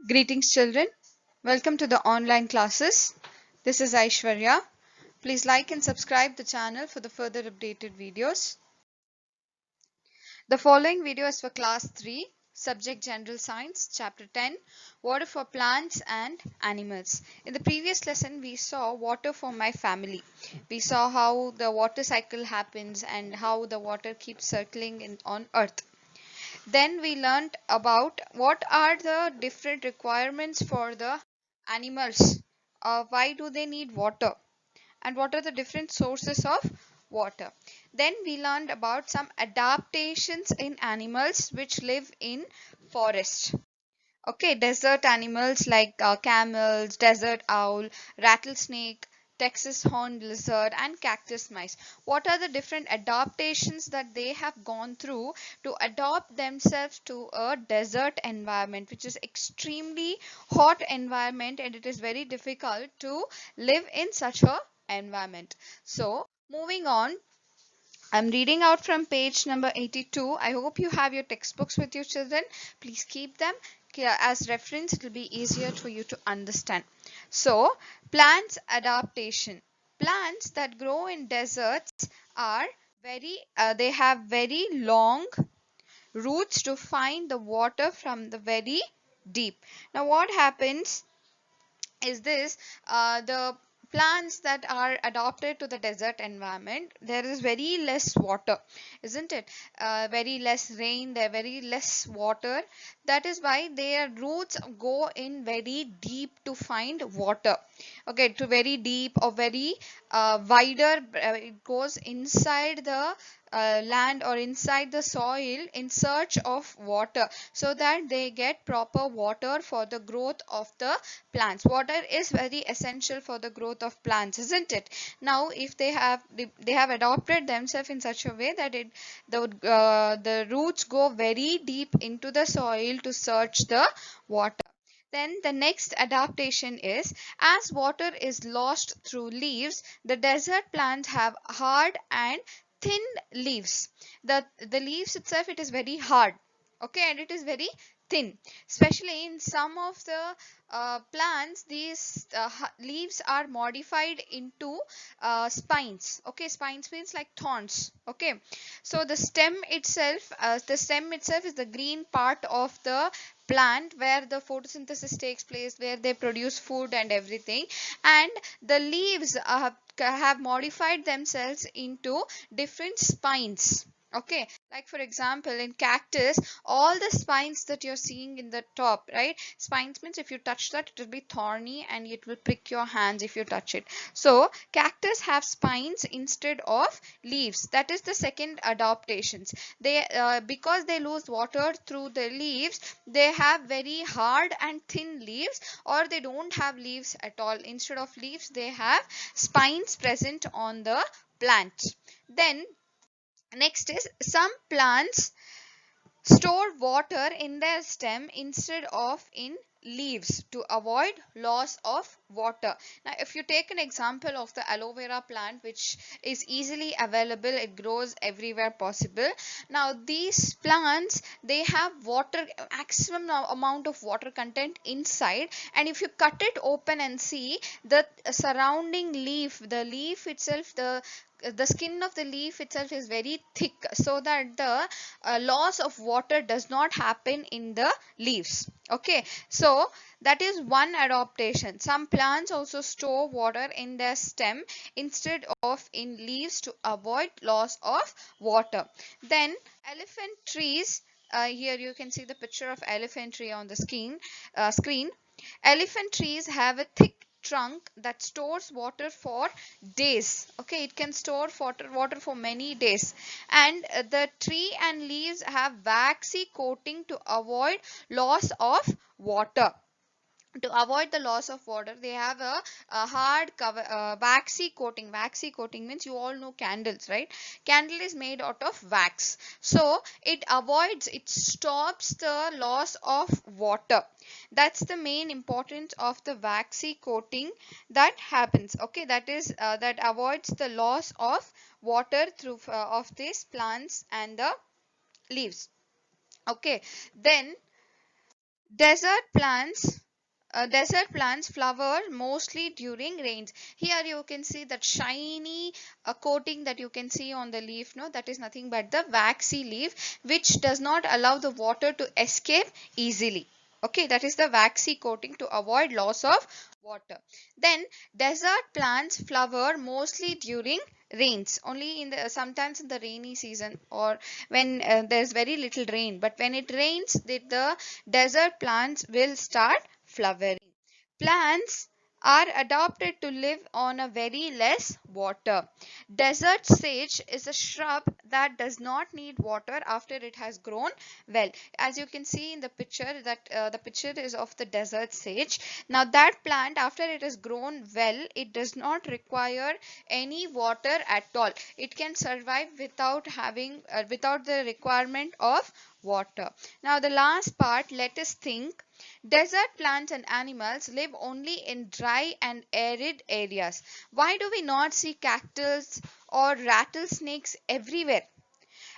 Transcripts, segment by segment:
Greetings, children. Welcome to the online classes. This is Aishwarya. Please like and subscribe the channel for the further updated videos. The following video is for class 3, subject general science, chapter 10, water for plants and animals. In the previous lesson, we saw water for my family. We saw how the water cycle happens and how the water keeps circling on earth. Then we learned about what are the different requirements for the animals. Why do they need water? And what are the different sources of water? Then we learned about some adaptations in animals which live in forest. Okay, desert animals like camels, desert owl, rattlesnake, Texas horned lizard, and cactus mice. What are the different adaptations that they have gone through to adopt themselves to a desert environment, which is extremely hot environment, and it is very difficult to live in such a environment. So, moving on, I'm reading out from page number 82. I hope you have your textbooks with you, children. Please keep them as reference. It will be easier for you to understand. So, plants adaptation. Plants that grow in deserts are they have very long roots to find the water from the very deep. Now, what happens is this the plants that are adapted to the desert environment, there is very less water, isn't it? Very less rain, there very less water. That is why their roots go in very deep to find water. Okay, to very deep or very wider, it goes inside the land or inside the soil in search of water, so that they get proper water for the growth of the plants. Water is very essential for the growth of plants, isn't it? Now, if they have adopted themselves in such a way that the roots go very deep into the soil to search the water. Then the next adaptation is, as water is lost through leaves, the desert plants have hard and thin leaves. The leaves itself, it is very hard, okay, and it is very thin. Especially in some of the plants, these leaves are modified into spines. Okay, spines means like thorns. Okay, so the stem itself is the green part of the plant where the photosynthesis takes place, where they produce food and everything. And the leaves have modified themselves into different spines. Okay, like for example, in cactus, all the spines that you're seeing in the top, right? Spines means if you touch that, it will be thorny and it will prick your hands if you touch it. So cactus have spines instead of leaves. That is the second adaptations. They because they lose water through the leaves, they have very hard and thin leaves, or they don't have leaves at all. Instead of leaves, they have spines present on the plant. Then next is, some plants store water in their stem instead of in leaves to avoid loss of water. Now, if you take an example of the aloe vera plant, which is easily available, it grows everywhere possible. Now, these plants, they have water, maximum amount of water content inside, and if you cut it open and see the surrounding leaf, the leaf itself, the skin of the leaf itself is very thick, so that the loss of water does not happen in the leaves. Okay, so that is one adaptation. Some plants also store water in their stem instead of in leaves to avoid loss of water. Then elephant trees, here you can see the picture of elephant tree on the screen. Elephant trees have a thick trunk that stores water for days. Okay, it can store water for many days. And the tree and leaves have waxy coating to avoid loss of water. To avoid the loss of water, they have a hard cover, waxy coating means, you all know candles, right? Candle is made out of wax, so it stops the loss of water. That's the main importance of the waxy coating that happens. Okay, that avoids the loss of water through of these plants and the leaves. Okay, then Desert plants desert plants flower mostly during rains. Here you can see that shiny coating that you can see on the leaf. No, that is nothing but the waxy leaf, which does not allow the water to escape easily. Okay, that is the waxy coating to avoid loss of water. Then desert plants flower mostly during rains, only in the sometimes in the rainy season, or when there's very little rain. But when it rains, the desert plants will start flowering. Plants are adapted to live on a very less water. Desert sage is a shrub that does not need water after it has grown well. As you can see in the picture, that the picture is of the desert sage. Now that plant, after it has grown well, it does not require any water at all. It can survive without the requirement of water. Now the last part, let us think. Desert plants and animals live only in dry and arid areas. Why do we not see cactus or rattlesnakes everywhere?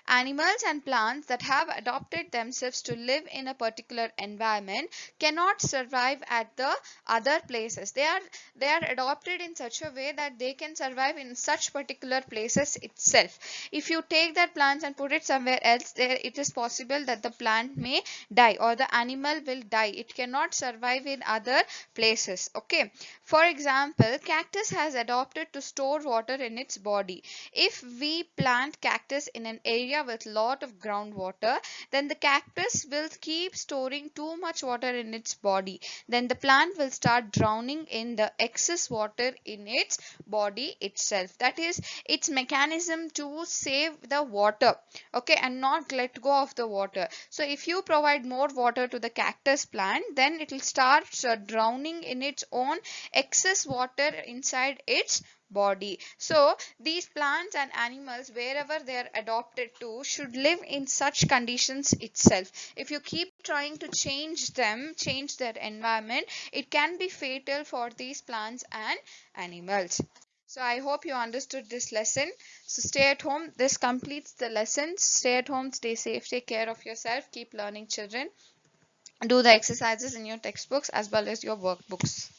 Animals and plants that have adapted themselves to live in a particular environment cannot survive at the other places. They are adapted in such a way that they can survive in such particular places itself. If you take that plants and put it somewhere else, there it is possible that the plant may die or the animal will die. It cannot survive in other places. Okay. For example, cactus has adapted to store water in its body. If we plant cactus in an area with lot of groundwater, then the cactus will keep storing too much water in its body. Then the plant will start drowning in the excess water in its body itself. That is its mechanism to save the water, okay, and not let go of the water. So if you provide more water to the cactus plant, then it will start drowning in its own excess water inside its body. So these plants and animals, wherever they are adopted to, should live in such conditions itself. If you keep trying to change them, change their environment, it can be fatal for these plants and animals. So I hope you understood this lesson. So stay at home. This completes the lesson. Stay at home, stay safe, take care of yourself, keep learning, children. Do the exercises in your textbooks as well as your workbooks.